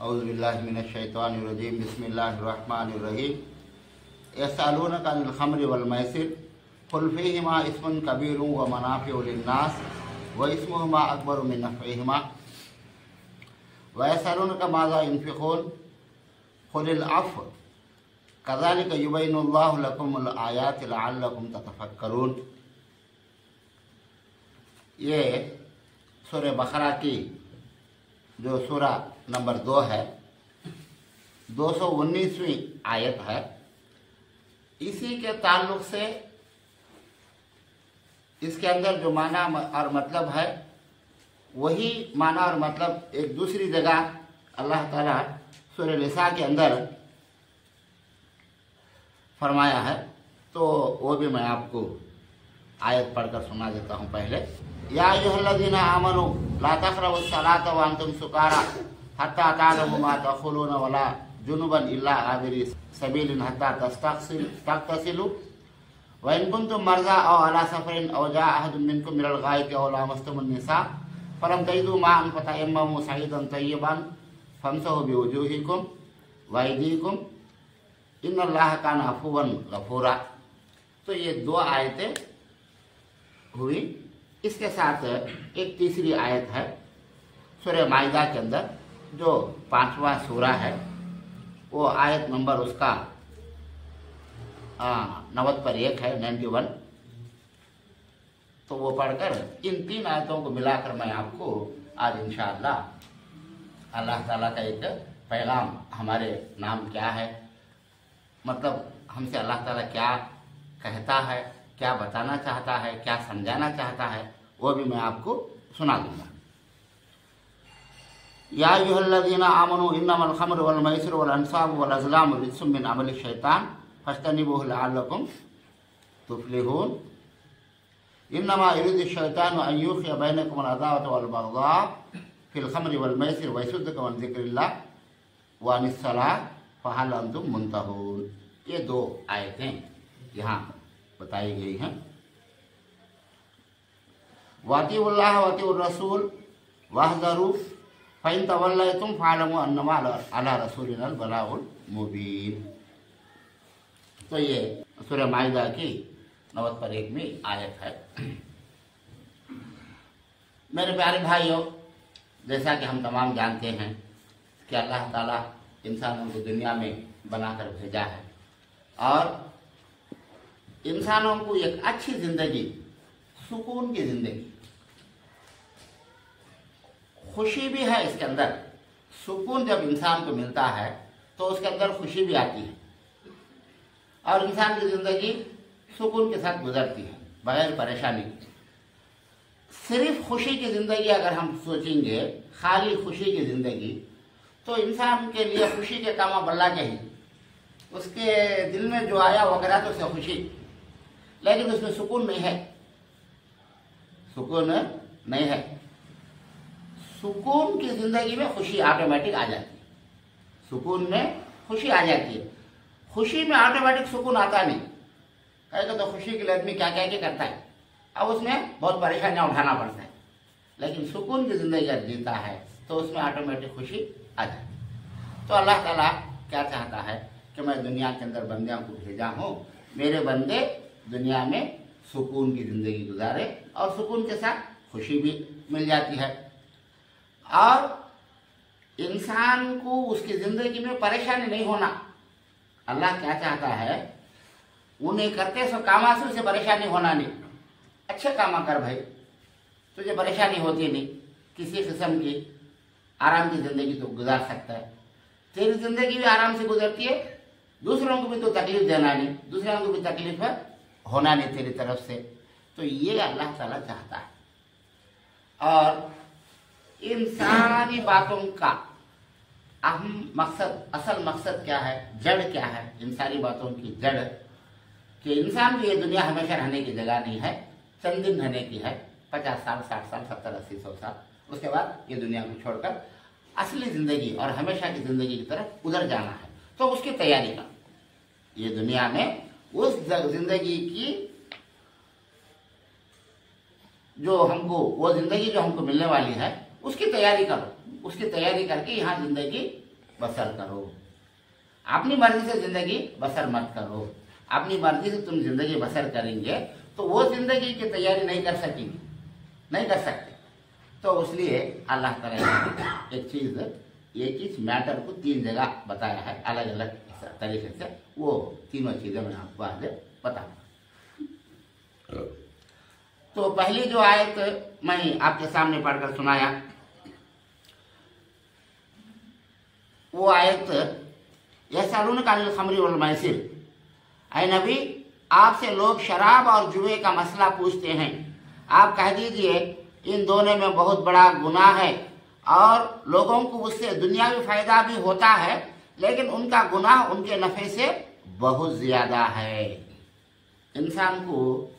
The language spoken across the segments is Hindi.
औज़ुबिल्लाहि मिनश्शैतानिर्रजीम बिस्मिल्लाहिर्रहमानिर्रहीम। यसअलूनका अनिल खम्रि वल मैसिर कुल फ़ीहिमा इस्मुन कबीरुन व मनाफ़िउ लिन्नास व इस्मुहुमा अकबरु मिन नफ़इहिमा व यसअलूनका माज़ा युनफ़िक़ून क़ुलिल अफ़्व कज़ालिका युबय्यिनुल्लाहु लकुमुल आयाति लअल्लकुम ततफ़क्करून। ये सूरह बक़रा की जो सूरा नंबर 2 है, 219वीं आयत है। इसी के ताल्लुक से इसके अंदर जो माना और मतलब है वही माना और मतलब एक दूसरी जगह अल्लाह ताला सूरह निसा के अंदर फरमाया है, तो वो भी मैं आपको आयत पढ़कर सुना देता हूँ। पहले या अय्युहल्लज़ीना आमनू ला तक़रबुस सलाता व अंतुम सुकारा हत्ता तालमू मा तक़ूलून वला जुनुबन इल्ला आबिरी सबीलिन हत्ता तग़तसिलू व इन कुंतुम मर्ज़ा औ अला सफ़रिन औ जाअ अहदुम मिनकुम मिनल गाइति औ लामस्तुमुन निसा फलम तजिदू माअन फतयम्ममू सईदन तय्यबन फमसहू बिवुजूहिकुम व अयदीकुम इन्नल्लाह कान अफ़ुवन गफ़ूरा। तो ये 2 आयतें हुई। इसके साथ एक तीसरी आयत है सूरह माइदा के अंदर जो 5वां सूरा है, वो आयत नंबर उसका 90 पर 1 है, 91। तो वो पढ़कर इन 3 आयतों को मिलाकर मैं आपको आज इंशाअल्लाह अल्लाह ताला का एक पैगाम, हमारे नाम क्या है, मतलब हमसे अल्लाह ताला क्या कहता है, क्या बताना चाहता है, क्या समझाना चाहता है, वो भी मैं आपको सुना दूंगा। या अय्युहल्लज़ीना आमनू इन्नमल खम्रु वल मैसिरु वल अंसाबु वल अज़लामु रिज्सुम मिन अमलि शैतान फज्तनिबूहु लअल्लकुम तुफ़्लिहून। इन्नमा युरीदु शैतानु अन युक़िअ बैनकुमुल अदावत वल बग़ज़ा फ़िल खम्रि वल मैसिर व यसुद्दकुम अन ज़िक्रिल्लाह व अनिस सलाह फ़हल अंतुम मुंतहून। ये 2 आयतें यहाँ बताई गई हैं। वातिउल्लाह वातिउर रसूल वहज़रू फ़इन तवल्लैतुम फ़अलमू अन्नमा अला रसूलिनल बलागुल मुबीन। तो ये सूरह माइदा की 90 पर 1 में आयत है। मेरे प्यारे भाइयों, जैसा कि हम तमाम जानते हैं कि अल्लाह ताला इंसानों को दुनिया में बनाकर भेजा है और इंसानों को एक अच्छी जिंदगी, सुकून की जिंदगी, खुशी भी है इसके अंदर। सुकून जब इंसान को मिलता है तो उसके अंदर खुशी भी आती है और इंसान की जिंदगी सुकून के साथ गुजरती है बगैर परेशानी। सिर्फ खुशी की जिंदगी अगर हम सोचेंगे, खाली खुशी की जिंदगी, तो इंसान के लिए खुशी के कामा बल्ला के ही उसके दिल में जो आया वो करा तो उसे खुशी, लेकिन उसमें सुकून नहीं है, सुकून नहीं है। सुकून की जिंदगी में खुशी ऑटोमेटिक आ जाती है, सुकून में खुशी आ जाती है। खुशी में ऑटोमेटिक सुकून आता नहीं। कहेगा तो खुशी के लिए आदमी क्या क्या क्या करता है, अब उसमें बहुत परेशानियां उठाना पड़ता है। लेकिन सुकून की जिंदगी अगर जीता है तो उसमें ऑटोमेटिक खुशी आ जाती है। तो अल्लाह ताला क्या चाहता है कि मैं दुनिया के अंदर बंदियों को भेजा हूँ, मेरे बंदे दुनिया में सुकून की जिंदगी गुजारे और सुकून के साथ खुशी भी मिल जाती है। और इंसान को उसकी जिंदगी में परेशानी नहीं होना। अल्लाह क्या चाहता है, उन्हें करते सो कामासु से परेशानी होना नहीं। अच्छे कामा कर भाई, तुझे परेशानी होती नहीं, किसी किस्म की आराम की जिंदगी तो गुजार सकता है। तेरी जिंदगी भी आराम से गुजरती है, दूसरों को भी तो तकलीफ देना नहीं, दूसरों को भी तकलीफ होना नहीं तेरी तरफ से। तो ये अल्लाह ताला चाहता है। और इन सारी बातों का अहम मकसद, असल मकसद क्या है, जड़ क्या है, इन सारी बातों की जड़ कि इंसान की ये दुनिया हमेशा रहने की जगह नहीं है, चंद दिन रहने की है, 50 साल, 60 साल, 70, 80, 100 साल। उसके बाद ये दुनिया को छोड़कर असली जिंदगी और हमेशा की जिंदगी की तरफ उधर जाना है। तो उसकी तैयारी का, ये दुनिया में उस जिंदगी की जो हमको, वो जिंदगी जो हमको मिलने वाली है उसकी तैयारी करो। उसकी तैयारी करके यहाँ जिंदगी बसर करो, अपनी मर्जी से जिंदगी बसर मत करो। अपनी मर्जी से तुम जिंदगी बसर करेंगे तो वो जिंदगी की तैयारी नहीं कर सकेंगे, नहीं कर सकते। तो इसलिए अल्लाह ताला एक चीज मैटर को 3 जगह बताया है अलग अलग तरीके से। वो तीनों चीजें मैं आपको आज बताऊंगा। तो पहली जो आयत मैं आपके सामने पढ़कर सुनाया, वो आयत यसअलूनका अनिल खम्रि वल मैसिर, ऐ नबी आपसे लोग शराब और जुए का मसला पूछते हैं, आप कह दीजिए इन दोनों में बहुत बड़ा गुनाह है और लोगों को उससे दुनियावी फायदा भी होता है, लेकिन उनका गुनाह उनके नफे से बहुत ज्यादा है। इंसान को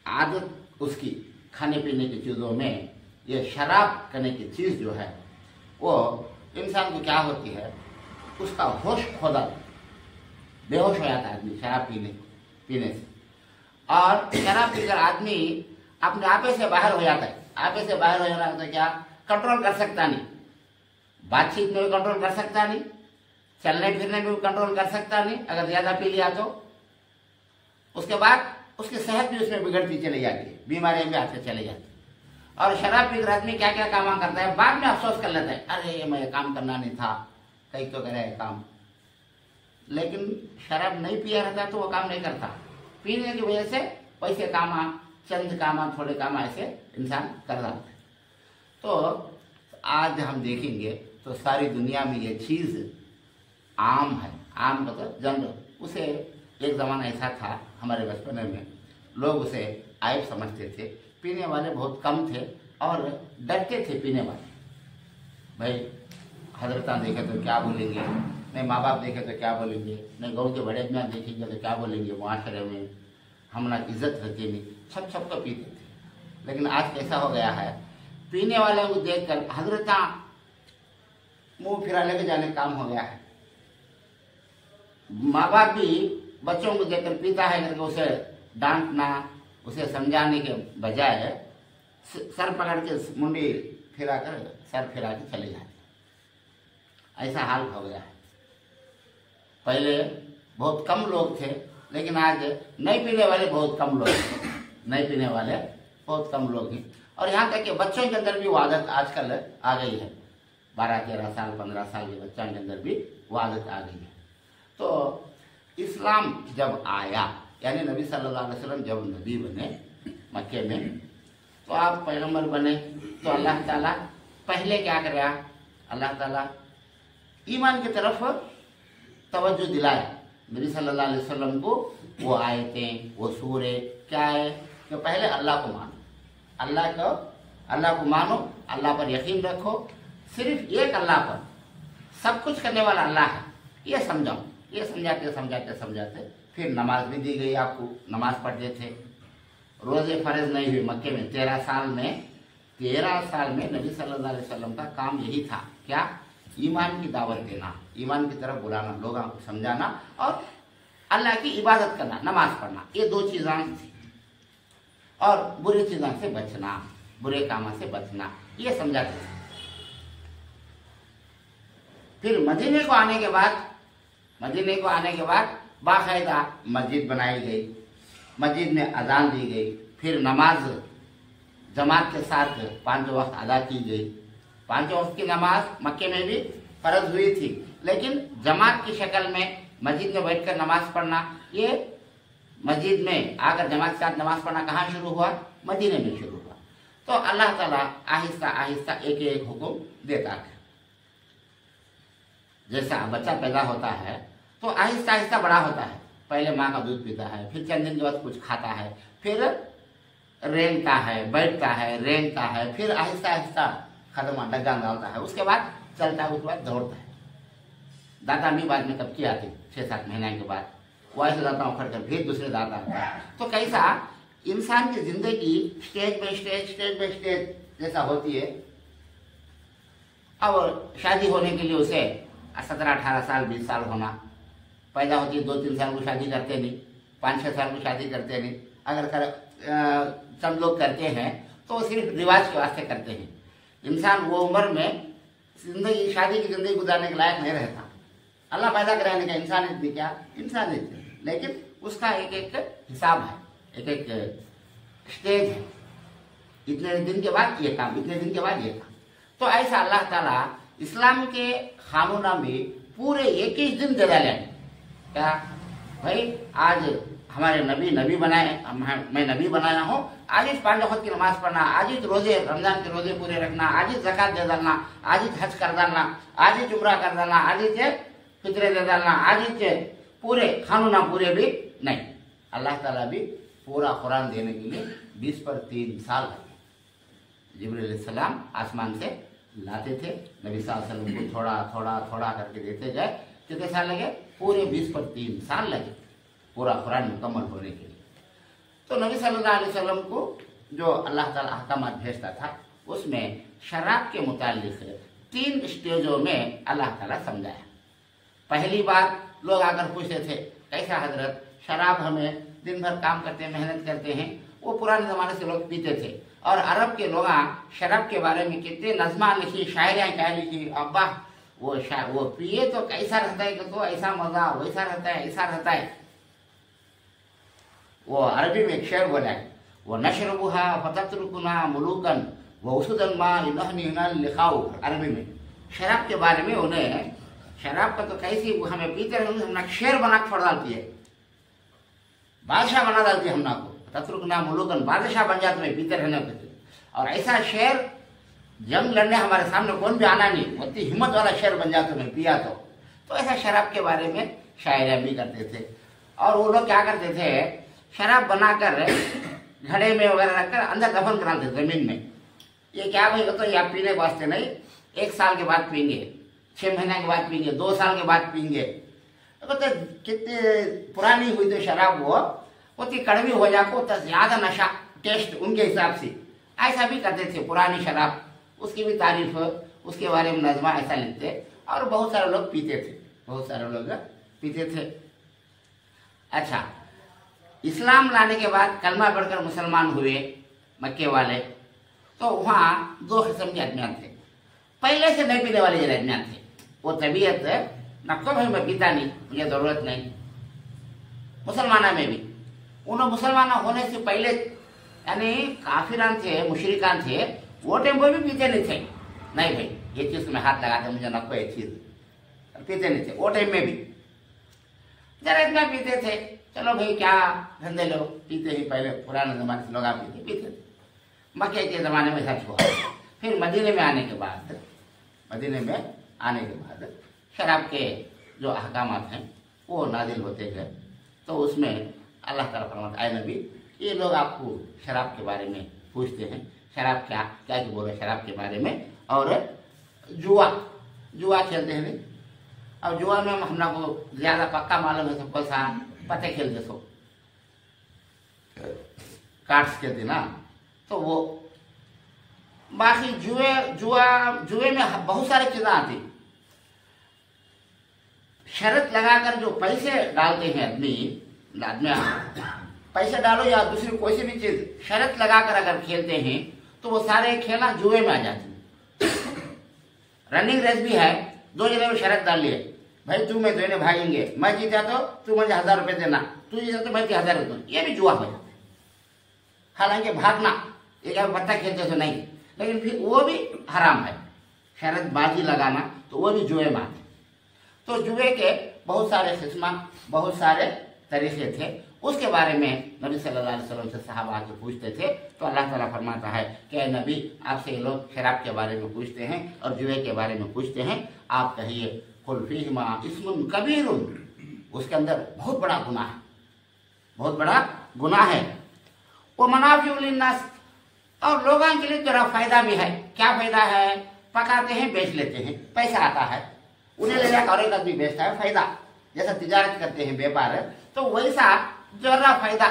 आदत उसकी खाने पीने की चीजों में ये शराब करने की चीज जो है वो इंसान को क्या होती है, उसका होश खो जाता, बेहोश हो जाता है आदमी शराब पीने से। और शराब पीकर आदमी अपने आपे से बाहर हो जाता है। आपे से बाहर हो जाना तो क्या कंट्रोल कर सकता नहीं, बातचीत में भी कंट्रोल कर सकता नहीं, चलने फिरने में भी कंट्रोल कर सकता नहीं अगर ज्यादा पी लिया तो। उसके बाद उसकी सेहत भी उसमें बिगड़ती चली जाती है, बीमारियां भी आते चले जाती है। और शराब पीकर आदमी क्या क्या काम करता है, बाद में अफसोस कर लेता है, अरे मैं ये काम करना नहीं था, कहीं तो करे काम। लेकिन शराब नहीं पिया रहता तो वो काम नहीं करता, पीने की वजह से पैसे कामा, चंद कामा, थोड़े कामा ऐसे इंसान कर रहा है। तो आज हम देखेंगे तो सारी दुनिया में ये चीज आम है। आम मतलब जनरल, उसे एक जमाना ऐसा था हमारे बचपन में, लोग उसे आयब समझते थे, पीने वाले बहुत कम थे और डरते थे पीने वाले। भाई हजरता देखे तो क्या बोलेंगे, नहीं माँ बाप देखे तो क्या बोलेंगे, नहीं गाँव के बड़े आदमी देखेंगे तो क्या बोलेंगे, मुआशरे में हमारा इज्जत रहती नहीं, सब तो पीते थे। लेकिन आज कैसा हो गया है, पीने वाले को देखकर हजरता मुंह फिरा लेके जाने काम हो गया है। माँ बाप भी बच्चों को देखकर पीता है करके उसे डांटना, उसे समझाने के बजाय सर पकड़ के मुंडी फिरा कर सर फिरा के चले जाते। ऐसा हाल हो गया है। पहले बहुत कम लोग थे, लेकिन आज नहीं पीने वाले बहुत कम लोग हैं, नहीं पीने वाले बहुत कम लोग हैं। और यहाँ तक कि बच्चों के अंदर भी वो आदत आजकल आ गई है, 12-13 साल 15 साल के बच्चों के अंदर भी वो आदत आ गई है। तो इस्लाम जब आया, यानी नबी सल्लल्लाहु अलैहि वसल्लम जब नबी बने मक्के में, तो आप पैगंबर बने, तो अल्लाह ताला पहले क्या कराया, अल्लाह ताला ईमान की तरफ तवज्जो दिलाया नबी सल्लल्लाहु अलैहि वसल्लम को। वो आयतें, वो सूरे क्या है कि पहले अल्लाह को मानो, अल्लाह को मानो, अल्लाह पर यकीन रखो, सिर्फ एक अल्लाह पर सब कुछ करने वाला अल्लाह है, ये समझाओ। ये समझाते फिर नमाज भी दी गई आपको, नमाज पढ़ते थे। रोजे फर्ज नहीं हुए मक्के में 13 साल में नबी सल्लल्लाहु अलैहि वसल्लम का काम यही था, क्या, ईमान की दावत देना, ईमान की तरफ बुलाना, लोगों को समझाना और अल्लाह की इबादत करना, नमाज पढ़ना, ये 2 चीजें थी। और बुरी चीजों से बचना, बुरे कामों से बचना, ये समझाते थे। फिर मदीने को आने के बाद बाकायदा मस्जिद बनाई गई, मस्जिद में अजान दी गई, फिर नमाज जमात के साथ 5 वक्त अदा की गई। 5 वक्त की नमाज मक्के में भी फर्ज हुई थी, लेकिन जमात की शक्ल में मस्जिद में बैठकर नमाज पढ़ना, ये मस्जिद में आकर जमात के साथ नमाज पढ़ना कहाँ शुरू हुआ, मदीने में शुरू हुआ। तो अल्लाह ताला आहिस्ता आहिस्ता एक एक हुक्म देता है। जैसा बच्चा पैदा होता है तो आहिस्ता आहिस्ता बड़ा होता है, पहले माँ का दूध पीता है, फिर चंद दिन के बाद कुछ खाता है, फिर रेंगता है, बैठता है, रेंगता है, फिर आहिस्ता आहिस्ता खत्म डग्गा डालता है, उसके बाद चलता है, उसके बाद दौड़ता है। दादा भी बाद में कब की आती 6-7 महीने के बाद, वो ऐसे दाता उखड़ कर फिर दूसरे दाता आता है। तो कैसा इंसान की जिंदगी स्टेज बाय स्टेज जैसा होती है। अब शादी होने के लिए उसे 17-18 साल 20 साल होना, पैदा होती है 2-3 साल को शादी करते नहीं, 5-6 साल को शादी करते नहीं। अगर सब लोग करते हैं तो सिर्फ रिवाज के वास्ते करते हैं। इंसान वो उम्र में जिंदगी, शादी की जिंदगी गुजारने के लायक नहीं रहता। अल्लाह पैदा कराने का इंसानियत भी क्या, इंसानियत है, लेकिन उसका एक एक हिसाब है, एक एक स्टेज है। इतने दिन के बाद ये काम, इतने दिन के बाद ये काम। तो ऐसा अल्लाह ताला इस्लाम के कानूना में पूरे 21 दिन जगह ले। क्या भाई, आज हमारे नबी बनाए, मैं नबी बनाया हूँ, आज ही 5 वक्त की नमाज पढ़ना, आज ही रोजे, रमजान के रोजे पूरे रखना, आज ही ज़कात दे डालना, आज ही हज कर डालना, आज ही उम्रा कर डालना, आज ही फितरे दे डालना, आज ही पूरे कानूना पूरे भी नहीं। अल्लाह ताला भी पूरा कुरान देने के लिए 20 पर 3 साल लगे। जिब्रील सलाम आसमान से लाते थे, नबी सल्लल्लाहु अलैहि वसल्लम को थोड़ा थोड़ा थोड़ा करके देते गए। कितने साल लगे? पूरे 20 पर 3 साल लगे पूरा कुरान मुकम्मल होने के लिए। तो नबी सल्लल्लाहु अलैहि वसल्लम को जो अल्लाह ताला अहकामात भेजता था, उसमें शराब के मुतालिक 3 स्टेजों में अल्लाह ताला समझाया। पहली बात, लोग आकर पूछते थे, कैसा हजरत, शराब हमें दिन भर काम करते हैं, मेहनत करते हैं, वो पुराने ज़माने से लोग पीते थे। और अरब के लोग शराब के बारे में कितने नज़्मा लिखी, शायरियाँ क्या लिखी, अब्बा वो पिए तो कैसा रहता है, तो ऐसा मज़ा, वैसा रहता है, ऐसा रहता है। वो अरबी में एक शेर बोला है, वो नशरबुहा फततरुकुना मुलूकन वो उसदन मा इनहनिना लिखाओ। अरबी में शराब के बारे में उन्हें, शराब का तो कैसी हमें पीते रहेंगे, हमने शेर बना के छोड़ डालती है, बादशाह बना डालती है हमना को। तत्रुकना मुलूकन, बादशाह बन जाते हैं पीते रहने के। और ऐसा शेर, जंग लड़ने हमारे सामने कौन भी आना नहीं, उतनी हिम्मत वाला शेर बन जाते मैं पिया तो ऐसा शराब के बारे में शायरियाँ भी करते थे। और वो लोग क्या करते थे, शराब बनाकर घड़े में वगैरह रखकर अंदर दफन कराते जमीन में। ये क्या भाई, तो ये आप पीने के वास्ते नहीं, 1 साल के बाद पीएंगे, 6 महीने के बाद पीएंगे, 2 साल के बाद पीएंगे। तो कितनी पुरानी हुई तो शराब वो उतनी कड़वी हो जाको, तो ज्यादा नशा टेस्ट उनके हिसाब से ऐसा भी करते थे। पुरानी शराब, उसकी भी तारीफ, उसके बारे में नज़्मा ऐसा लिखते, और बहुत सारे लोग पीते थे, बहुत सारे लोग पीते थे। अच्छा, इस्लाम लाने के बाद कलमा पढ़कर मुसलमान हुए मक्के वाले, तो वहाँ 2 किस्म के आदमियाँ थे। पहले से नहीं पीने वाले जो आदमियाँ थे, वो तबीयत नक्को भाई मैं पीता नहीं, मुझे ज़रूरत नहीं। मुसलमाना में भी उन्होंने मुसलमान होने से पहले, यानी काफिरान थे, मुशरिकान थे, वो टाइम वो भी पीते नहीं थे। नहीं भाई, ये चीज़ में हाथ लगाते मुझे नक्को, ये चीज़ पीते नहीं थे वो टाइम में भी। जरा इतना पीते थे, चलो भाई क्या धंधे लो, पीते ही, पहले पुराने ज़माने से लोग आप पीते थे। मक्के के ज़माने में सच हुआ। फिर मदीने में आने के बाद, मदीने में आने के बाद शराब के जो अहकामात हैं वो नाजिल होते गए। तो उसमें अल्लाह ताला फरमाता है, नबी ये लोग आपको शराब के बारे में पूछते हैं, शराब क्या क्या कि बोले शराब के बारे में, और जुआ खेलते हैं नहीं। और जुआ में हम लोग को ज़्यादा पक्का मालूम है, सबको सा पत्ते खेलते सो, कार्ड्स खेलते ना। तो वो बाकी जुए में बहुत सारी चीज़ें आती। शर्त लगाकर जो पैसे डालते हैं आदमी पैसे डालो या दूसरी कोई सी भी चीज शर्त लगाकर अगर खेलते हैं, तो वो सारे खेला जुए में आ जाते। रनिंग रेस भी है, 2 जने में शर्त डाल लिए, भाई तू मैं दोनों भागेंगे, मैं जीता तो तू मुझे 1000 रुपये देना, तू जीता तो मैं 1000 रुपये दूँ। ये भी जुआ हो जाता है। हालांकि भागना एक पत्ता खेलते तो नहीं, लेकिन फिर वो भी हराम है। शरत बाजी लगाना तो वो भी जुए में आते। तो जुए के बहुत सारे किस्म, बहुत सारे तरीके थे। उसके बारे में नबी सल्लल्लाहु अलैहि वसल्लम से सहाबा के पूछते थे, तो अल्लाह ताला फरमाता है कि नबी आपसे ये लोग शराब के बारे में पूछते हैं और जुए के बारे में पूछते हैं, आप कहिए कुल फीहिमा इस्मुन कबीरुन, उसके अंदर बहुत बड़ा गुनाह है, बहुत बड़ा गुनाह है। वो मनाफिउ लिन्नास, और लोगों के लिए जरा फायदा भी है। क्या फायदा है? पकाते हैं, बेच लेते हैं, पैसा आता है, उन्हें ले जाकर और एक आदमी बेचता है, फायदा। जैसा तिजारत करते हैं, व्यापार है, तो वैसा जरा फायदा।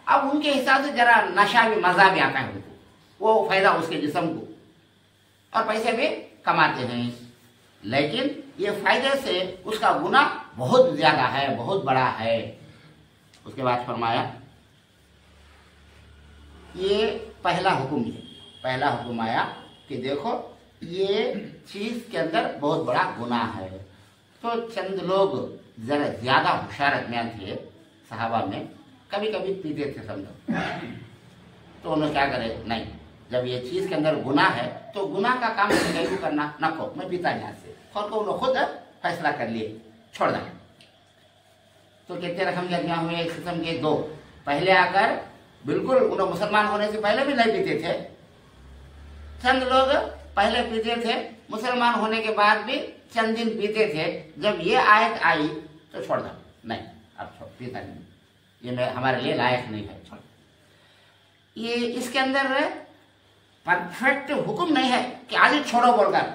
अब उनके हिसाब से जरा नशा भी, मजा भी आता है उनको, वो फायदा उसके जिस्म को, और पैसे भी कमाते हैं। लेकिन ये फायदे से उसका गुनाह बहुत ज्यादा है, बहुत बड़ा है। उसके बाद फरमाया ये पहला हुक्म है, पहला हुक्म आया कि देखो ये चीज के अंदर बहुत बड़ा गुनाह है। तो चंद लोग जरा ज्यादा होशियार आदमी थे सहाबा में, कभी कभी पीते थे समझो, तो उन्होंने क्या करे, नहीं जब ये चीज के अंदर गुनाह है तो गुनाह का काम नहीं करना, नको मैं पीता यहाँ से, और को उन्होंने खुद फैसला कर लिए छोड़ दें। तो कितने रकम के आदमी हुए इस किस्म के? दो। पहले आकर बिल्कुल उन्हें मुसलमान होने से पहले भी नहीं पीते थे, चंद लोग पहले पीते थे, मुसलमान होने के बाद भी चंद दिन पीते थे। जब ये आयत आई तो छोड़ दो, नहीं अब छोड़, पीता नहीं, ये मैं हमारे लिए लायक नहीं है, छोड़। ये इसके अंदर परफेक्ट हुक्म नहीं है कि आज छोड़ो बोलकर,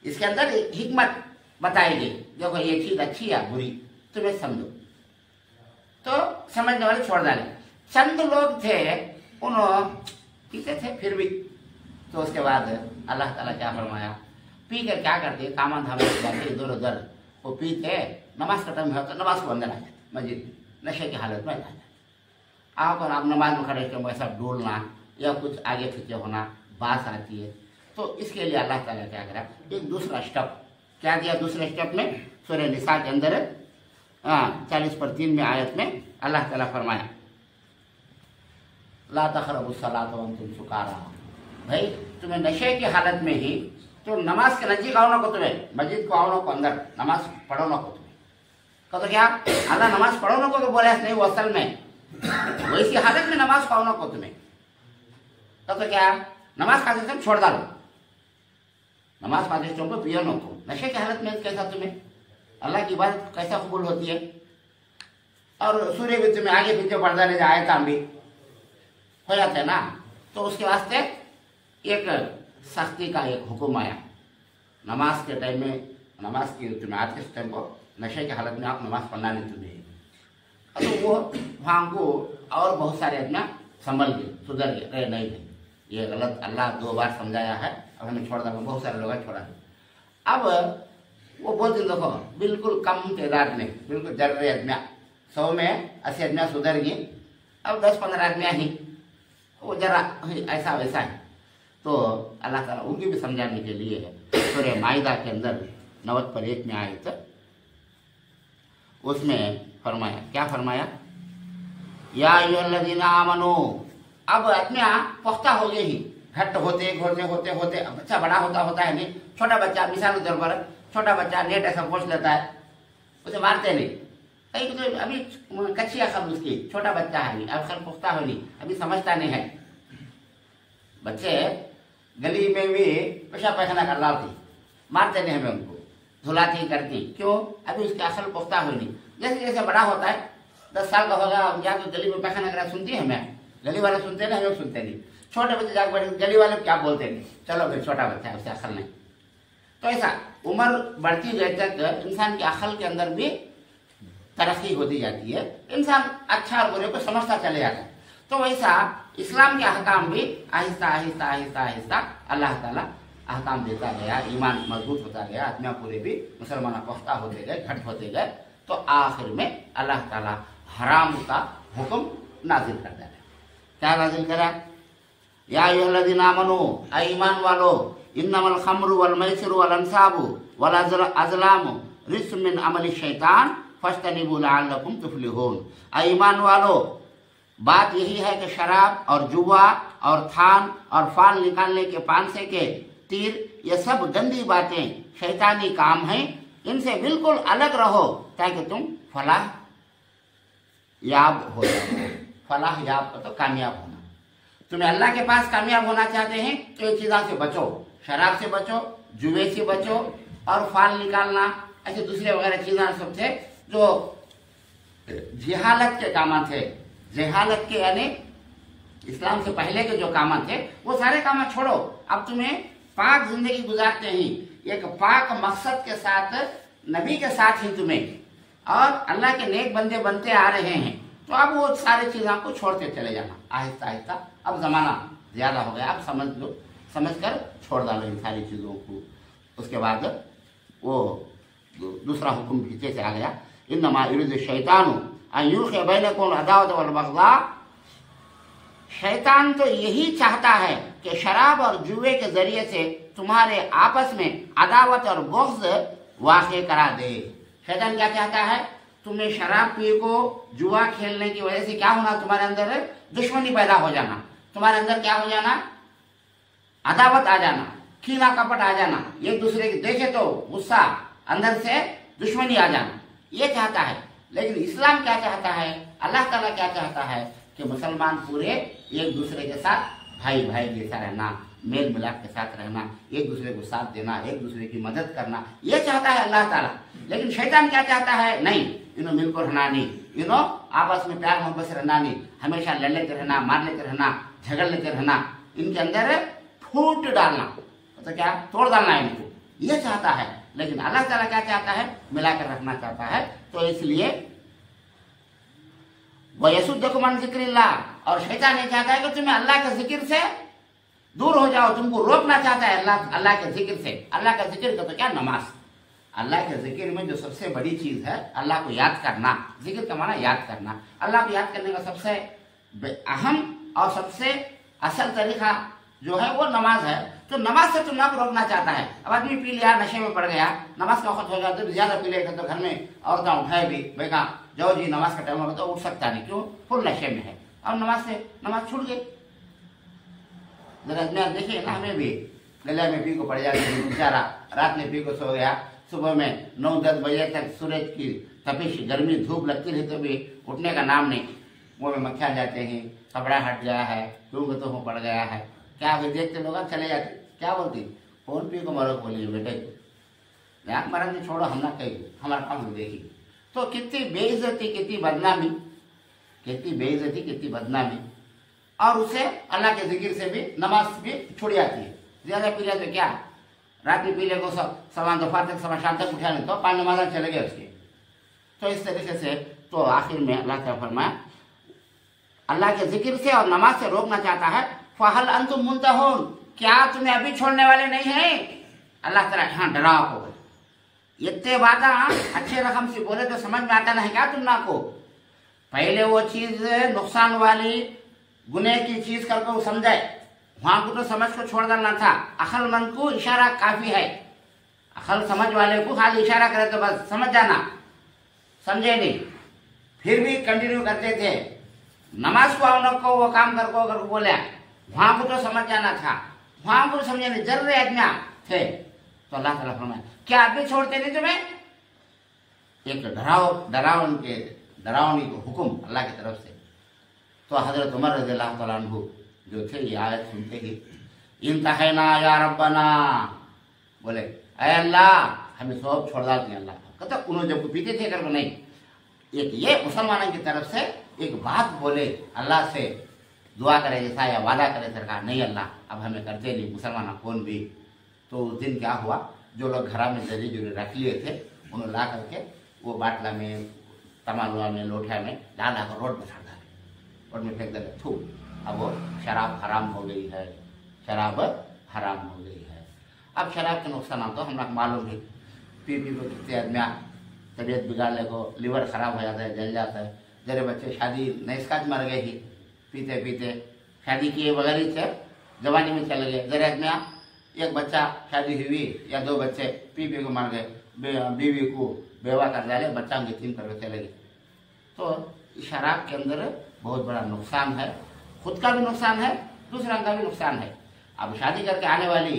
इसके अंदर हिकमत बताएगी, देखो ये चीज अच्छी या बुरी तुम्हें समझो, तो समझने वाले छोड़ डाले। चंद लोग थे उन्होंने पीते थे फिर भी, तो उसके बाद अल्लाह ताला क्या फरमाया, पी कर क्या करते, कामा धामा जाते इधर उधर, वो पीते, नमाज का टाइम है तो नमाज को अंदर आ जाते मस्जिद में, नशे की हालत में आ जाते। आप और आप नमाज में खड़े होकर ऐसा डोलना या कुछ आगे पीछे होना, बात आती है। तो इसके लिए अल्लाह ताला क्या करा, एक दूसरा स्टेप क्या दिया, दूसरे स्टेप में सूरह निसा के अंदर 40/3 में आयत में अल्लाह ताला फरमाया, ला तक़रबुस सलात व अंतुम सुकारा, भाई तुम्हें नशे की हालत में ही तो नमाज के नजदीक आओ ना को, तुम्हें मस्जिद को आओ ना को, अंदर नमाज पढ़ो ना को तुम्हें, तो क्या अल्लाह नमाज पढ़ो ना को तो बोले नहीं, वो असल में वैसी हालत में नमाज को आओ ना को तुम्हें, तो क्या नमाज का सिस्टम छोड़ डालो, नमाज का सिस्टम को पियो ना को, नशे की हालत में कैसा तुम्हें अल्लाह की इबादत कैसा कबूल होती है। और सूर्य भी तुम्हें आगे पीछे बढ़ता ले जाए काम भी हो जाता है ना, तो उसके वास्ते एक सख्ती का एक हुक्म आया, नमाज के टाइम में, नमाज की तुम्हें आज के टाइम को नशे की हालत में आप नमाज पढ़ना नहीं तुम्हें, तो वो वहाँ को और बहुत सारे आदमी संभल गए, सुधर गए, अरे नहीं नहीं ये गलत, अल्लाह 2 बार समझाया है, अब हमें छोड़ देंगे, बहुत सारे लोग छोड़ा। अब वो बोलते देखो बिल्कुल कम तादाद में, बिल्कुल जल रहे आदमियाँ, 100 में 80 आदमियाँ सुधर गई, अब 10-15 आदमियाँ ही वो जरा ऐसा वैसा है। तो अल्लाह ताला उनकी भी समझाने के लिए सूरह माइदा के अंदर 90/1 में आए थे, उसमें फरमाया, क्या फरमाया, या अय्युहल्लज़ीना आमनू, अब आदमियाँ पुख्ता हो गए ही, घट होते होते होते होते बच्चा बड़ा होता है नहीं, छोटा बच्चा मिसाल के तौर पर छोटा बच्चा नेट ऐसा पोछ लेता है, उसे मारते नहीं, कहीं तो अभी कच्ची अकल उसकी, छोटा बच्चा है, अकल पुख्ता हो नहीं, अभी समझता नहीं है। बच्चे गली में भी पेशाब पैखाना कर लाती, मारते नहीं हमें, उनको धुलाती करती, क्यों, अभी उसकी अकल पुख्ता हो नहीं। जैसे जैसे बड़ा होता है, 10 साल का होगा, या तो गली में पैखाना करा सुनती है हमें, गली वाले सुनते नहीं, हम सुनते नहीं, छोटे बच्चे जाकर बैठे, गली वाले क्या बोलते नहीं, चलो भाई छोटा बच्चा है, उससे अकल नहीं। तो ऐसा उम्र बढ़ती गई तक इंसान की अकल के अंदर भी तरक्की होती जाती है, इंसान अच्छा और बुरे को समझता चले जाता है। तो वैसा इस्लाम के अहकाम भी आहिस्ता आहिस्ता आहिस्ता आहिस्ता अल्लाह ताला अहकाम देता गया, ईमान मजबूत होता गया, आदमियाँ पूरे भी मुसलमान पुख्ता होते गए, घट होते गए, तो आखिर में अल्लाह ताला हराम का हुक्म नाजिल कर दिया। क्या नाजिल करा, या अय्युहल्लज़ीना आमनू, ईमान वालो, इन्नमल खम्रु वल मैसिरु वल अंसाबु वल अज़लामु रिज्सुम मिन अमलि शैतान फज्तनिबू लअल्लकुम तुफ्लिहून। ईमान वालो, बात यही है कि शराब और जुआ और थान और फाल निकालने के पांसे के तीर, ये सब गंदी बातें शैतानी काम हैं, इनसे बिल्कुल अलग रहो ताकि तुम फलाह याब हो जाओ। फलाह याब तो कामयाब होना, तुम्हें अल्लाह के पास कामयाब होना चाहते हैं तो ये चीज़ों से बचो, शराब से बचो, जुए से बचो, और फाल निकालना, ऐसे दूसरे वगैरह चीज़ें सब थे जो जिहालत के काम थे, जिहालत के यानी इस्लाम से पहले के जो काम थे वो सारे काम छोड़ो। अब तुम्हें पाक जिंदगी गुजारते ही एक पाक मकसद के साथ, नबी के साथ ही तुम्हें और अल्लाह के नेक बंदे बनते आ रहे हैं, तो अब वो सारी चीज़ों को छोड़ते चले जाना आहिस्ता आहिस्ता। अब जमाना ज्यादा हो गया, अब समझ लो, समझ कर छोड़ डालो इन सारी चीज़ों को। उसके बाद वो दूसरा हुक्म पीछे से आ गया, इन्नमा युरिदु शैतानु अन युक़िअ बैनकुम अदावत वल बग़ज़ा। शैतान तो यही चाहता है कि शराब और जुए के जरिए से तुम्हारे आपस में अदावत और बुग़्ज़ वाक़े करा दे। शैतान क्या चाहता है? तुम्हें शराब पी को जुआ खेलने की वजह से क्या होना, तुम्हारे अंदर दुश्मनी पैदा हो जाना, तुम्हारे अंदर क्या हो जाना, अदावत आ जाना, कीना कपट आ जाना, एक दूसरे के देखे तो गुस्सा, अंदर से दुश्मनी आ जाना, ये चाहता है। लेकिन इस्लाम क्या चाहता है, अल्लाह ताला क्या चाहता है कि मुसलमान पूरे एक दूसरे के साथ भाई भाई जैसा रहना, मेल मिलाप के साथ रहना, एक दूसरे को साथ देना, एक दूसरे की मदद करना, ये चाहता है अल्लाह ताला। लेकिन शैतान क्या चाहता है? नहीं, इन्हों मिलकर रहना नहीं, इन्हों आपस में प्यार मोहब्बत से रहना नहीं, हमेशा लड़ लेते रहना, मार लेते रहना, झगड़ लेते रहना, इनके अंदर फूट डालना, तो क्या तोड़ डालना है इनको, ये चाहता है। लेकिन अल्लाह ताला क्या चाहता है? मिलाकर रखना चाहता है। तो इसलिए वयसुद्दकुम अन ज़िक्रिल्लाह, और शैतान ये चाहता है कि तुम्हें अल्लाह के जिक्र से दूर हो जाओ, तुमको रोकना चाहता है अल्लाह के जिक्र से। अल्लाह का जिक्र का तो क्या, नमाज। अल्लाह के जिक्र में जो सबसे बड़ी चीज है अल्लाह को याद करना, जिक्र का माना याद करना। अल्लाह को याद करने का सबसे अहम और सबसे असल तरीका जो है वो नमाज है। तो नमाज से तुम आपको रोकना चाहता है। अब आदमी पी लिया, नशे में पड़ गया, नमाज का वक्त हो गया तो ज्यादा पी लेगा, तो घर में औरतें उठाए भी, भाई कहा जाओ जी नमाज का टाइम होगा, तो उठ सकता नहीं, क्यों? फुल नशे में है, और नमाज छूट गई। जरा देखिए ना, हमें भी गले में पी को पड़ जाती है, बेचारा रात में पी को सो गया, सुबह में 9-10 बजे तक सूरज की तपिश गर्मी धूप लगती रही तो भी उठने का नाम नहीं, मुँह में मक्खियाँ जाते हैं, कपड़ा हट गया है, क्यों तो पड़ गया है, क्या देखते लोग चले जाते, क्या बोलती फोन पी को मरो, बोलिए बेटे यहाँ मरन से छोड़ो, हम ना कही हमारा काम हम देखी। तो कितनी बेइज्जती, कितनी बदनामी, कितनी बदनामी। और उसे अल्लाह के जिक्र से भी, नमाज भी छुड़ जाती है। ज्यादा पी ले तो क्या, रात में पी ले को सवा दोपहर तक, सवा शाम तक उठा नहीं तो 5 नमाज़ चले गए उसके। तो इस तरीके से तो आखिर में अल्लाह ताला फरमाया अल्लाह के जिक्र से और नमाज से रोकना चाहता है। फहल अंतुम मुंतहून, क्या तुम्हें अभी छोड़ने वाले नहीं हैं? अल्लाह ताला हाँ डराओ हो, इतने बात अच्छे रकम से बोले तो समझ में आता नहीं क्या तुम ना को? पहले वो चीज नुकसान वाली गुने की चीज करके वो समझे, वहां को तो समझ को छोड़ देना था। अक्लमंद को इशारा काफी है, अकल समझ वाले को खाली इशारा करे तो बस समझ जाना, समझे नहीं, फिर भी कंटिन्यू करते थे। नमाज को हम लोग को वो काम करको अगर बोले, वहां को तो समझ जाना था, वहां को समझे नहीं, जर्रे आदमी थे। तो अल्लाह ताला फरमाए क्या अभी छोड़ते नहीं तुम्हें? एक डरावनी को हुक्म अल्लाह की तरफ से। तो हजरत उमर रज़ियल्लाहु तआला अन्हु जो थे, ये आयत सुनते ही इंतहैना या रब्बना, बोले अय अल्लाह हमें सब छोड़ डालते हैं अल्लाह। कहते उन्होंने जब पीते थे कर नहीं, एक ये मुसलमानों की तरफ से एक बात बोले, अल्लाह से दुआ करे जैसा या वादा करे सरकार, नहीं अल्लाह अब हमें करते नहीं मुसलमान कौन भी। तो उस दिन क्या हुआ, जो लोग घर में जरी जुरी रख लिए थे उन्होंने ला करके वो बाटला में, तमालुआ में, लोठा में डाल कर रोड में छाड़ डाले, रोड में फेंक दे थू। अब वो शराब हराम हो गई है, शराब हराम हो गई है। अब शराब के नुकसान तो हम लोग मालूम है, पी को कितने आदमी तबीयत बिगाड़ने को, लिवर खराब हो जाता है, जल जाता है। जरे बच्चे शादी नैसकाज मर गए ही पीते पीते, शादी किए बगैर ही थे जवानी में चले गए। जरे आदमी एक बच्चा शादी हुई या 2 बच्चे पी को मर गए, बीवी को बेवा कर डाले, बच्चा यतीम करके चले गए। तो शराब के अंदर बहुत बड़ा नुकसान है, खुद का भी नुकसान है, दूसरा का भी नुकसान है। अब शादी करके आने वाली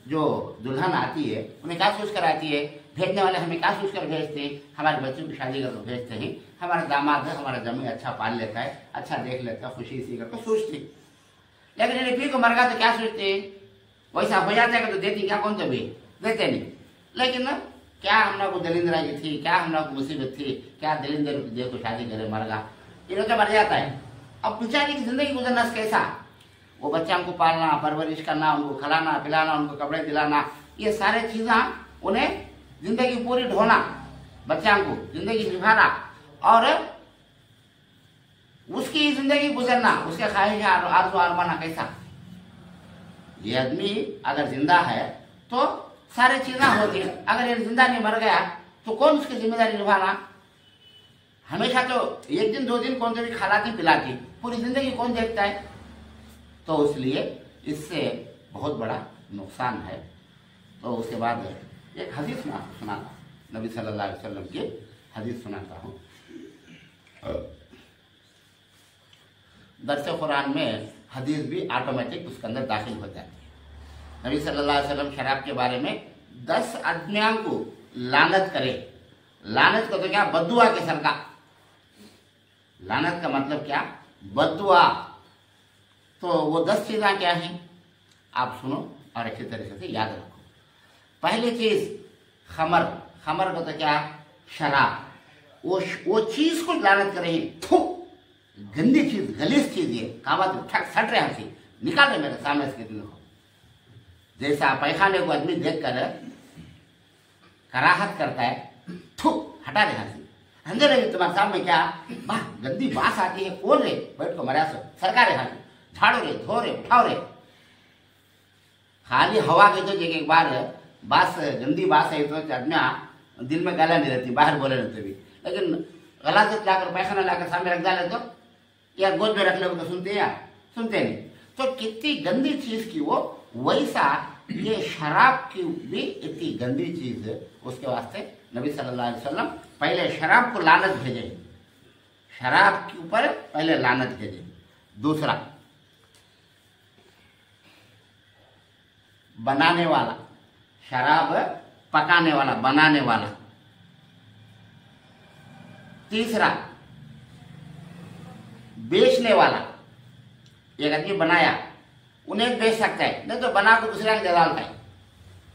जो दुल्हन आती है उन्हें क्या सोच कर आती है, भेजने वाले हमें क्या सोच कर भेजते हैं, हमारे बच्चों की शादी करके भेजते हैं, हमारा दामाद है, हमारा जमी अच्छा पाल लेता है, अच्छा देख लेता है, खुशी सी करके सोचती। लेकिन यदि पी को मर गया तो क्या सोचते हैं, वैसा हो जाता है तो देती क्या, कौन तो भी देते नहीं। लेकिन क्या हम लोग को दलिंदरा की थी, क्या हम लोग को मुसीबत थी, क्या दलिंदर देखो शादी करे मर गया, ये तो मर जाता है। अब बेचारी की जिंदगी गुजरना कैसा, वो बच्चा को पालना, परवरिश करना, उनको खिलाना पिलाना, उनको कपड़े दिलाना, ये सारे चीजें उन्हें जिंदगी पूरी ढोना, बच्चा को जिंदगी निभाना और उसकी जिंदगी गुजरना, उसके ख्वाहिश आरज़ू अरमाना कैसा। ये आदमी अगर जिंदा है तो सारे चीजें होती है, अगर ये जिंदा नहीं मर गया तो कौन उसकी जिम्मेदारी निभाना। हमेशा तो 1 दिन 2 दिन कौन से भी खिलाती पिलाती, पूरी जिंदगी कौन देखता है। तो इसलिए इससे बहुत बड़ा नुकसान है। तो उसके बाद एक हदीस सुनाता, नबी सल्लल्लाहु अलैहि वसल्लम की हदीस सुनाता हूँ। दर्स कुरान में हदीस भी ऑटोमेटिक उसके अंदर दाखिल हो जाती है। नबी सल्लल्लाहु अलैहि वसल्लम शराब के बारे में 10 आदमियों को लानत करे। लानत का तो क्या, बद्दुआ के सर का। लानत का मतलब क्या, बद्दुआ। तो वो 10 चीज़ें क्या हैं आप सुनो और अच्छी तरीके से याद रखो। पहली चीज खमर, खमर का तो क्या, शराब। वो चीज को लानत कर रही, गंदी चीज, गलीज चीज, ये कहावत सट रहे हंसी निकाल दे मेरे सामने इसके दिल को। जैसा पैखाने को आदमी देख कर कराहत करता है, थू हटा दे हंसी। अंदर रही तुम्हारे सामने क्या, वाह गंदी बास आती है, कौन रे बैठ को मरा सरकार है, झाड़ो रे, धो रे, उठाओ रे। खाली हवा के तो एक बार बास, गंदी बास है तो आदमी दिल में गाला नहीं रहती, बाहर बोले रहते भी, लेकिन गलाजत लाकर पैखाना लाकर सामने रख डाले तो या गोद में रख लो तो सुनते हैं, सुनते नहीं। तो कितनी गंदी चीज की वो, वैसा ये शराब की भी इतनी गंदी चीज है। उसके वास्ते नबी सल्लल्लाहु अलैहि वसल्लम पहले शराब को लानत भेजे, शराब के ऊपर पहले लानत भेजे। दूसरा, बनाने वाला, शराब पकाने वाला, बनाने वाला। तीसरा, बेचने वाला। एक आदमी बनाया, उन्हें बेच सकता है, नहीं तो बना को दूसरे दे डालता है,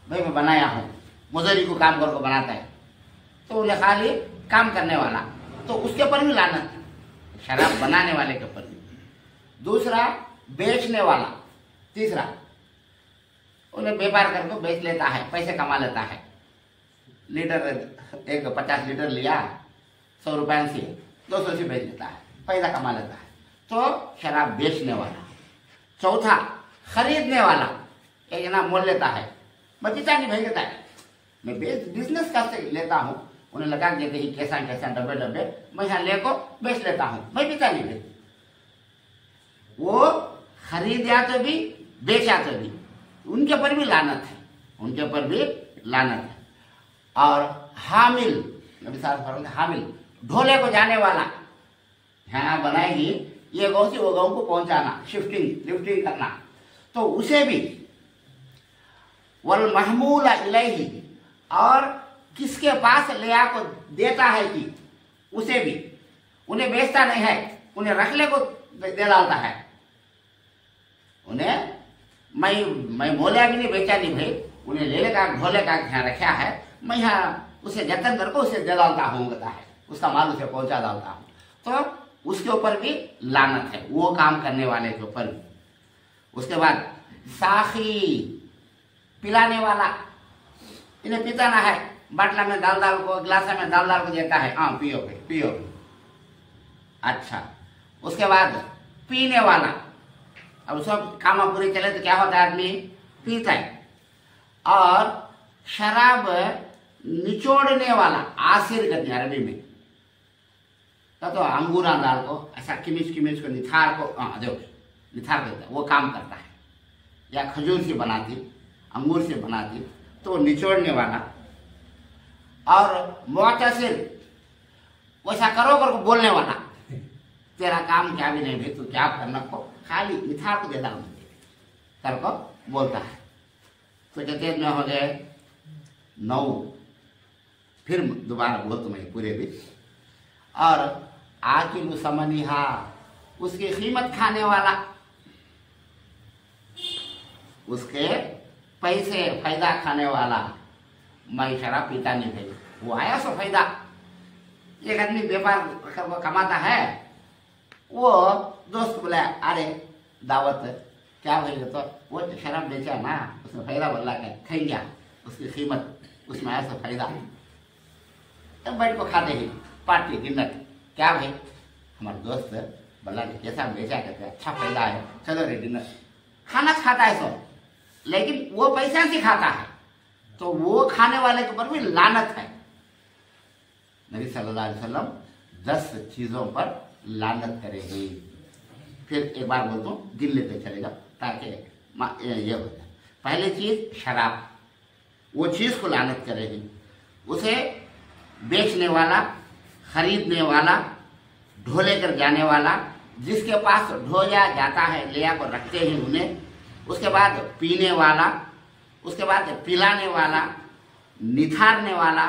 भाई मैं बनाया हूं, मजदूरी को काम करके बनाता है, तो उन्हें खाली काम करने वाला, तो उसके ऊपर भी लानत, शराब बनाने वाले के ऊपर भी। दूसरा, बेचने वाला। तीसरा, उन्हें व्यापार करके बेच लेता है, पैसे कमा लेता है। लीटर एक 50 लीटर लिया 100 रुपये से 200 से बेच लेता है, पैसा कमा लेता है, तो शराब बेचने वाला। चौथा, खरीदने वाला। एक जना मोल लेता है, मैं पीता नहीं भेज देता है, मैं बिजनेस करते लेता हूँ, उन्हें लगा देते ही कैसा कैसा डब्बे डब्बे, मैं यहाँ लेको बेच लेता हूँ, मैं पीता नहीं भेज। वो खरीदा तो भी बेचा तो भी, उनके ऊपर भी लानत है, उनके ऊपर भी लानत है। और हामिल, नबी साहब फरमाते हामिल, ढोले को जाने वाला, यहाँ बनाएगी ये गाँव से वो गाँव को पहुंचाना, शिफ्टिंग लिफ्टिंग करना, तो उसे भी। वल महमूला इलैहि, और किसके पास ले आको देता है कि उसे भी, उन्हें बेचता नहीं है, उन्हें रखने को दे डालता है। उन्हें मैं मोलिया भी नहीं, बेचा नहीं भाई, उन्हें ले लेगा ढोले का ध्यान रखा है, मैं यहाँ उसे जतन करके उसे दे डालता हूँ, है उसका माल उसे पहुंचा डालता हूँ, तो उसके ऊपर भी लानत है, वो काम करने वाले के ऊपर भी। उसके बाद साखी, पिलाने वाला, इन्हें पिताना है, बाटला में डाल डाल को, गिलासा में डाल डाल को देता है, हाँ पियो भाई पियो। अच्छा, उसके बाद पीने वाला, अब सब काम पूरी चले तो क्या होता है, आदमी पीता है। और शराब निचोड़ने वाला, आसिर करते हैं अरबी में, तो अंगूरा डाल को ऐसा किमिच को निथार को, देखो निथार देता है, वो काम करता है। या खजूर से बनाती, अंगूर से बनाती, तो निचोड़ने वाला। और मुअतसिर, वैसा करो कर को बोलने वाला, तेरा काम क्या भी नहीं भाई, तू क्या करना को, खाली निथार को देता कर को बोलता है। तो कहते में हो गए 9, फिर दोबारा बोल तुम्हें पूरे भी। और आकिलु समनिहा, उसकी कीमत खाने वाला, उसके पैसे फायदा खाने वाला। मैं शराब पीता नहीं भाई, वो आया सो फायदा। एक आदमी व्यापार कमाता है, वो दोस्त बोला अरे दावत क्या भाई, तो वो शराब बेचा ना, उसमें फायदा बोला के खाएंगे, उसकी कीमत उसमें आया सो फायदा, तब बैठ को खाते ही पार्टी डिनर, क्या भाई हमारे दोस्त बोला कैसा बेचा कहते अच्छा फायदा है, चलो रे डिनर। खाना खाता है सो, लेकिन वो पैसा से खाता है, तो वो खाने वाले के ऊपर भी लानत है। नबी सल्लल्लाहु अलैहि वसल्लम 10 चीजों पर लानत करेगी। फिर एक बार बोलता हूँ, गिन लेते चलेगा ताकि ये हो जाए। पहली चीज शराब, वो चीज को लानत करेगी। उसे बेचने वाला, खरीदने वाला, ढो लेकर जाने वाला, जिसके पास ढोया जाता है ले आकर रखते हैं उन्हें, उसके बाद पीने वाला, उसके बाद पिलाने वाला, निथारने वाला,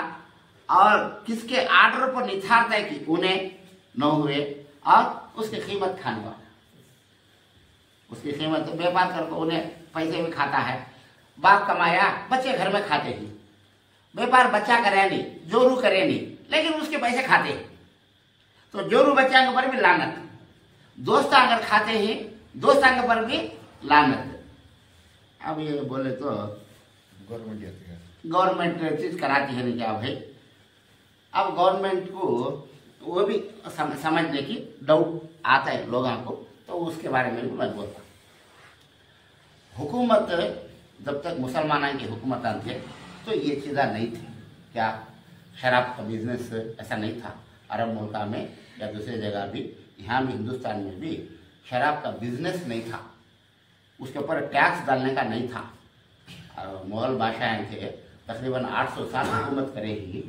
और किसके आर्डर पर निथारता है कि उन्हें न हुए, और उसकी कीमत खाने वाला, उसकी कीमत व्यापार करके उन्हें पैसे भी खाता है। बाप कमाया, बच्चे घर में खाते ही, व्यापार बच्चा करे नहीं, जोरू करे नहीं, लेकिन उसके पैसे खाते हैं। तो जोरू बच्चा के पर भी लानत, दोस्त अगर खाते हैं दोस्त के पर भी लानत। अब ये बोले तो गवर्नमेंट चीज कराती है नहीं क्या भाई। अब गवर्नमेंट को वो भी समझने की डाउट आता है लोगों को, तो उसके बारे में भी मैं बोलता। हुकूमत जब तक मुसलमानों की हुकूमत थे तो ये चीज़ें नहीं थी। क्या शराब का बिजनेस ऐसा नहीं था अरब मुल्का में या दूसरी जगह भी, यहाँ भी हिंदुस्तान में भी शराब का बिजनेस नहीं था, उसके ऊपर टैक्स डालने का नहीं था। मुगल बादशाह थे, तकरीबन 800 साल हुकूमत करेगी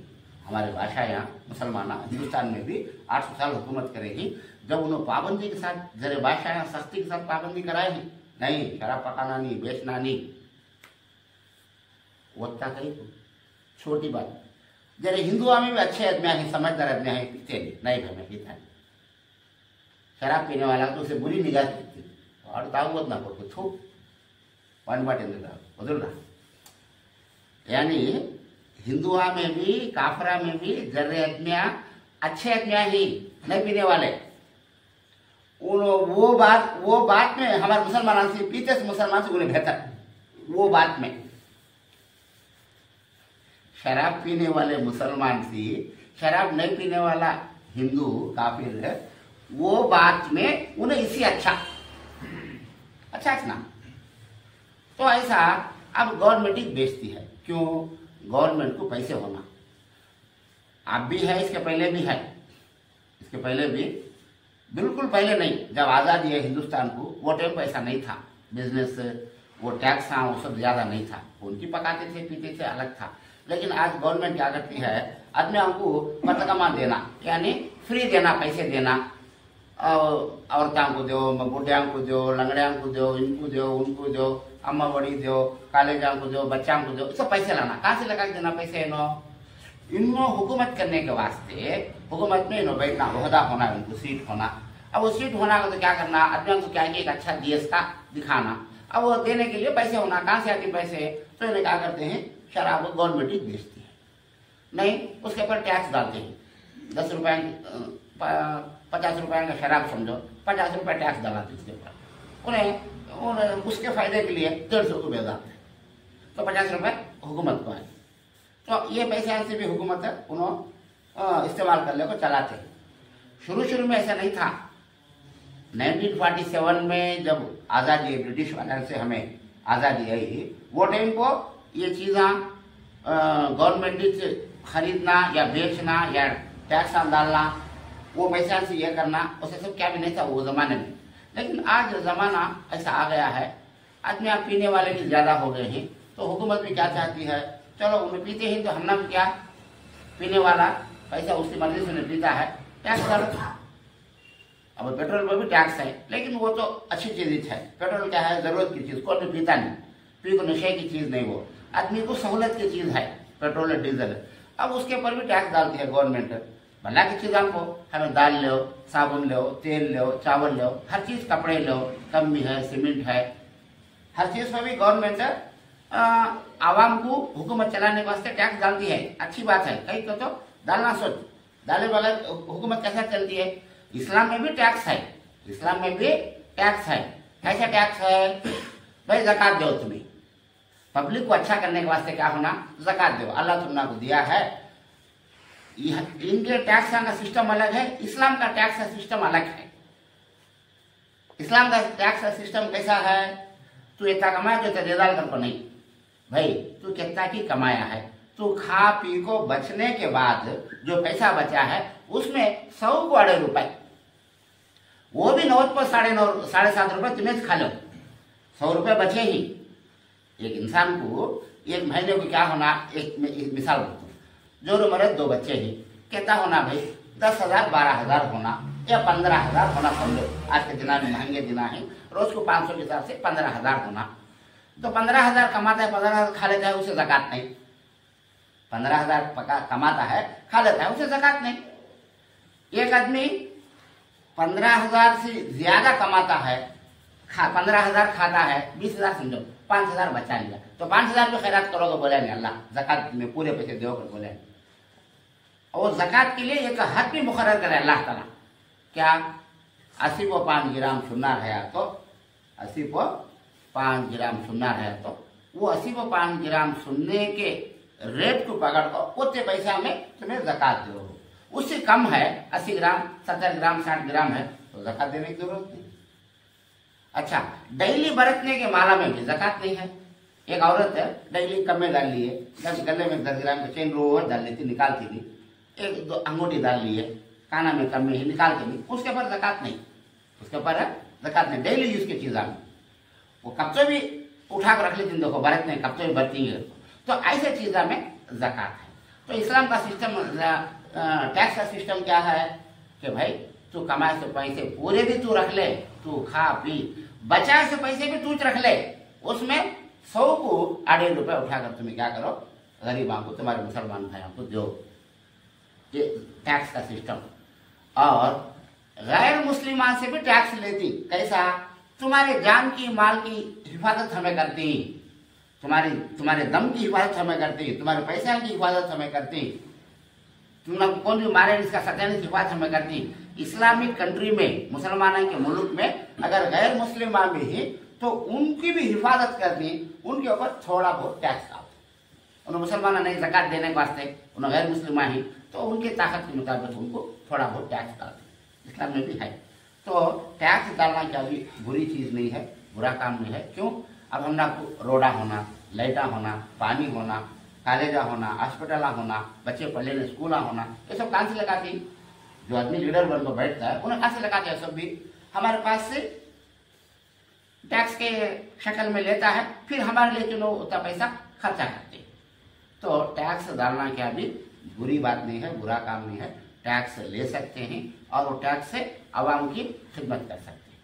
हमारे बादशाह यहाँ मुसलमान हिंदुस्तान में भी 800 साल हुकूमत करेगी। जब उन्होंने पाबंदी के साथ जरे बादशाह यहाँ सख्ती के साथ पाबंदी कराएगी, नहीं शराब पकाना नहीं, बेचना नहीं, वत्ता कही छोटी बात। जरे हिंदुओं में भी अच्छे आदमी हैं, समझदार आदमी हैं, पीते नहीं भाई मैं पीता नहीं। शराब पीने वाला तो उसे बुरी निगाह दिखती और ताकत ना पड़ो थू वन बाट बदल रहा। यानी हिंदुआ में भी काफरा में भी जर्रे आदमियाँ अच्छे आदमियाँ ही नहीं पीने वाले। वो बात में हमारे मुसलमान से पीते से मुसलमान से उन्हें बेहतर, वो बात में शराब पीने वाले मुसलमान से शराब नहीं पीने वाला हिंदू काफिर है, वो बात में उन्हें इसी अच्छा ना। तो ऐसा अब गवर्नमेंट ही बेचती है। क्यों? गवर्नमेंट को पैसे होना, अब भी है, इसके पहले भी है, इसके पहले भी बिल्कुल पहले नहीं, जब आज़ादी है हिंदुस्तान को वो टाइम पैसा नहीं था, बिजनेस वो टैक्स वो सब ज़्यादा नहीं था, उनकी पकाते थे पीते थे अलग था। लेकिन आज गवर्नमेंट क्या करती है, आदमियों को मतकमा देना, यानी फ्री देना, पैसे देना, औरतों को दो, बुढ़ियाँ को दो, लंगड़ियाँ को दो, इनको दो, उनको दो, अम्मा बड़ी दो, कॉलेजों को दो, बच्चों को दो, सब पैसे लाना। कहाँ से लगा देना पैसे? इनको हुकूमत करने के वास्ते हुकूमत में इन्हों बैठना, ओहदा होना, उनको सीट होना। अब वो सीट होना को तो क्या करना, आदमियों को क्या एक अच्छा देश का दिखाना। अब वो देने के लिए पैसे होना, कहाँ से आते पैसे? तो इन्हें क्या करते हैं, शराब गवर्नमेंट ही बेचती है, नहीं उसके ऊपर टैक्स डालते हैं। 10 रुपए 50 रुपए का शराब समझो, 50 रुपए टैक्स डालते उसके ऊपर। उन्हें उसके फायदे के लिए 150 को बेच डालते हैं, तो 50 रुपए हुकूमत को आए। तो ये पैसे से भी हुकूमत उन्होंने इस्तेमाल कर ले को चलाते हैं। शुरू में ऐसा नहीं था। 1947 में जब आज़ादी ब्रिटिश वाले से हमें आज़ादी आई, वो टाइम को ये चीज़ें गवर्नमेंट से खरीदना या बेचना या टैक्स डालना, वो पैसा से ये करना, उसे सब क्या भी नहीं था वो ज़माने में। लेकिन आज ज़माना ऐसा आ गया है, आदमी आप पीने वाले भी ज़्यादा हो गए हैं, तो हुकूमत भी क्या चाहती है, चलो उन्हें पीते हैं तो हमने भी क्या, पीने वाला पैसा उसकी मर्जी से नहीं पीता है, टैक्स डालो। अब पेट्रोल पर भी टैक्स है, लेकिन वो तो अच्छी चीज़ है। पेट्रोल क्या है, ज़रूरत की चीज़, कोई भी पीता नहीं, पी को नशे की चीज़ नहीं, वो आदमी को सहूलत की चीज़ है पेट्रोल और डीजल। अब उसके ऊपर भी टैक्स डालती है गवर्नमेंट। भला की चीज़ों को हमें दाल लो, साबुन लो, तेल लो, चावल लो, हर चीज़, कपड़े लो, कम है, सीमेंट है, हर चीज़ पर भी गवर्नमेंट आवाम को हुकूमत चलाने के वास्ते टैक्स डालती है। अच्छी बात है, कहीं तो डालना सोच, डाले बगैर हुकूमत कैसा चलती है? इस्लाम में भी टैक्स है, इस्लाम में भी टैक्स है। कैसा टैक्स है भाई? ज़कात दो, तुम्हें पब्लिक को अच्छा करने के वास्ते क्या होना, ज़कात दो, अल्लाह तुमने को दिया है। इनके टैक्स का सिस्टम अलग है, इस्लाम का टैक्स का सिस्टम अलग है। इस्लाम का टैक्स का सिस्टम कैसा है, तू इतना कमाया तो तेरे डाल कर को नहीं भाई, तू कितना की कमाया है, तू खा पी को बचने के बाद जो पैसा बचा है उसमें 100 को 8 रुपए, वो भी 9 पर 9.5 7.5 रुपए तुम्हें खा लो, 100 रुपए बचे ही, एक इंसान को एक महीने को क्या होना, एक मिसाल बताऊँ, जो मरे 2 बच्चे ही, कितना होना भाई, 10,000 12,000 होना या 15,000 होना समझो। आज के दिना में महंगे दिना है, रोज को 500 के हिसाब से 15,000 होना। तो 15,000 कमाता है, 15,000 खा लेता है, उसे ज़कात नहीं। 15,000 कमाता है, खा लेता है, उसे ज़कात नहीं। एक आदमी 15,000 से ज्यादा कमाता है, 15,000 खाता है, 20,000 समझो, 5,000 बचा लिया, तो 5,000 भी खैरात करोगे बोले नहीं, अल्लाह ज़कात में पूरे पैसे दोगे बोले। और ज़कात के लिए एक हद भी मुकर्रर करे अल्लाह ताला, क्या 80.5 ग्राम सुन्नार है तो 80.5 ग्राम सुन्नार है तो वो 80.5 ग्राम सुन्ने के रेट को पकड़ को उतने पैसा में तुम्हें ज़कात दो। उससे कम है, 80 ग्राम 70 ग्राम 60 ग्राम है तो ज़कात देने की जरूरत नहीं। अच्छा, डेली बरतने के माला में भी ज़कात नहीं है। एक औरत है, डेली कमे डाल लिए, 10 गले में 10 ग्राम का चेन रोज डाल लेती, निकालती थी, 1-2 अंगूठी डाल लिए, काना में कमे ही निकालती नहीं, उसके ऊपर ज़कात नहीं, उसके ऊपर ज़कात नहीं। डेली यूज की चीज़ा में वो कब्जे भी उठा कर रख लेती, देखो बरत नहीं, कब्जे भी बरती है, तो ऐसे चीज़ा में ज़कात है। तो इस्लाम का सिस्टम, टैक्स का सिस्टम क्या है कि भाई तू कमाए से पैसे पूरे भी तू रख ले, तू खा पी, बचाए से पैसे भी तू रख ले, उसमें 100 को 2.5 रुपये उठाकर तुम्हें क्या करो, गरीबों को, तुम्हारे मुसलमान भाइयों को दो। ये टैक्स का सिस्टम। और गैर मुस्लिमान से भी टैक्स लेती, कैसा, तुम्हारे जान की माल की हिफाजत हमें करती, तुम्हारे दम की हिफाजत हमें करती, तुम्हारे पैसे की हिफाजत हमें करती, तुम कौन भी मारे इसका सत्यानिश हिफाजत हमें करती। इस्लामिक कंट्री में, मुसलमानों के मुल्क में अगर गैर मुस्लिम भी है तो उनकी भी हिफाजत करती, उनके ऊपर थोड़ा बहुत टैक्स डालते। उन्हें मुसलमान नहीं ज़कात देने के वास्ते, उन्हें गैर मुस्लिम ही तो उनकी ताकत के मुताबिक उनको थोड़ा बहुत टैक्स डालते, इस्लाम में भी है। तो टैक्स डालना क्या भी बुरी चीज़ नहीं है, बुरा काम नहीं है। क्यों, अब हमने रोडा होना, लाइटा होना, पानी होना, कॉलेजा होना, हॉस्पिटला होना, बच्चे पढ़ लेने स्कूला होना, ये सब कहाँ से लगाती, जो आदमी लीडर बनकर बैठता है उन्हें कहाँ से लगाते हैं, सब भी हमारे पास से टैक्स के शक्ल में लेता है, फिर हमारे लिए चलो उतना पैसा खर्चा करते। तो टैक्स डालना क्या भी बुरी बात नहीं है, बुरा काम नहीं है, टैक्स ले सकते हैं और वो टैक्स से आवाम की खिदमत कर सकते हैं।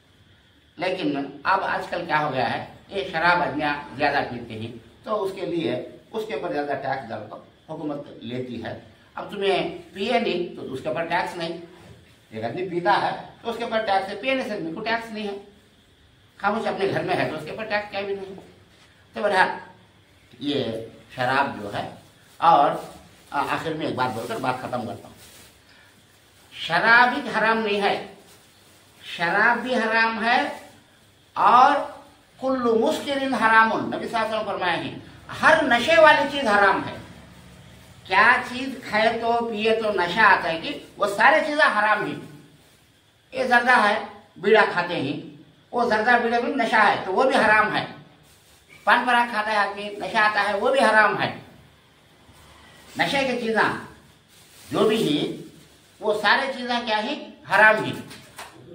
लेकिन अब आजकल क्या हो गया है, ये शराब आदमियाँ ज़्यादा पीते हैं तो उसके लिए उसके ऊपर ज़्यादा टैक्स डालकर हुकूमत लेती है। अब तुम्हें पिए नहीं तो उसके ऊपर टैक्स नहीं, एक आदमी पीता है तो उसके ऊपर टैक्स है, पीने से आदमी को टैक्स नहीं है, खामोश अपने घर में है तो उसके ऊपर टैक्स क्या भी नहीं है। तो बहरहाल ये शराब जो है, और आखिर में एक बात बोलकर बात खत्म करता हूँ, शराब ही हराम नहीं है, शराब भी हराम है और कुल्लु मुस्किरिन हरामुन, नबी सल्लल्लाहु अलैहि वसल्लम फरमाए हैं, हर नशे वाली चीज हराम है। क्या चीज खाए तो पिए तो नशा आता है कि वो सारी चीजें हराम ही। ये जर्दा है, बीड़ा खाते हैं, वो जर्दा बीड़ा भी नशा है तो वो भी हराम है। पान पराग खाता है आदमी, नशा आता है, वो भी हराम है। नशे की चीजें जो भी है वो सारी चीजें क्या है, हराम ही।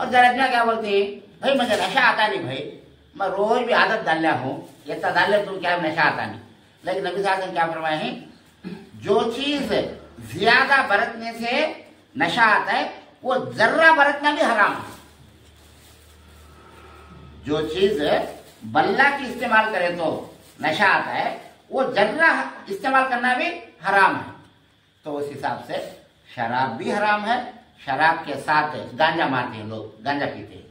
और जरा क्या बोलते हैं, भाई मुझे नशा आता नहीं, भाई मैं रोज भी आदत डाल लिया हूँ, इतना डाल लिया तुम क्या नशा आता नहीं। लेकिन नबी साहब ने क्या फरमाया है, जो चीज ज्यादा बरतने से नशा आता है वो जर्रा बरतना भी हराम है। जो चीज बल्ला की इस्तेमाल करे तो नशा आता है, वो जर्रा इस्तेमाल करना भी हराम है। तो उस हिसाब से शराब भी हराम है, शराब के साथ गांजा मारते हैं लोग, गांजा पीते हैं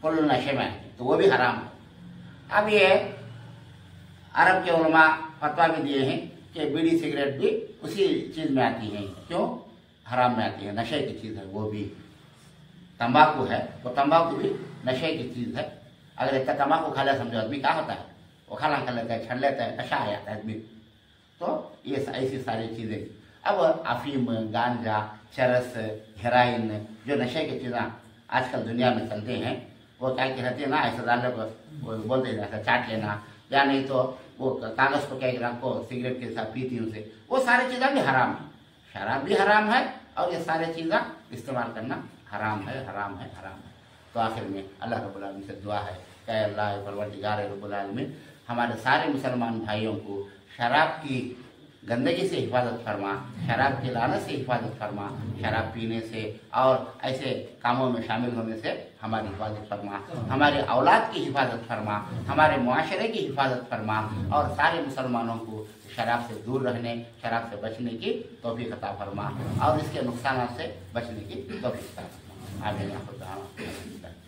फुल नशे में, तो वो भी हराम है। अब ये अरब के उलमा फतवा भी दिए हैं कि बीड़ी सिगरेट भी उसी चीज में आती हैं, क्यों हराम में आती है, नशे की चीज है। वो भी तंबाकू है, वो तंबाकू भी नशे की चीज है। अगर इतना तंबाकू खा लिया समझो आदमी क्या होता है, वो खाना खा लेता है, छड़ लेता है, नशा आ जाता है आदमी। तो ये ऐसी सारी चीजें, अब अफीम, गांजा, चरस, हेरोइन, जो नशे की चीज़ें आजकल दुनिया में चलते हैं, वो क्या कहते हैं ना, ऐसा डालने को वो बोलते हैं ऐसा चाट लेना, या नहीं तो वो कागज को क्या रखो सिगरेट के साथ पीती उनसे, वो सारी चीज़ें भी हराम है। शराब भी हराम है और ये सारी चीज़ें इस्तेमाल करना हराम है, हराम है, हराम है। तो आखिर में अल्लाह रब्बुल आलमीन से दुआ है कि अल्लाह परवरदिगार रब्बुल आलमीन हमारे सारे मुसलमान भाइयों को शराब की गंदगी से हिफाजत फरमा, शराब की लानत से हिफाजत फरमा, शराब पीने से और ऐसे कामों में शामिल होने से हमारी हिफाजत फरमा, हमारे औलाद की हिफाजत फरमा, हमारे मुआशरे की हिफाजत फरमा और सारे मुसलमानों को शराब से दूर रहने, शराब से बचने की तौफीक अता फरमा और इसके नुकसान से बचने की तौफीक अता फरमा। आमीन।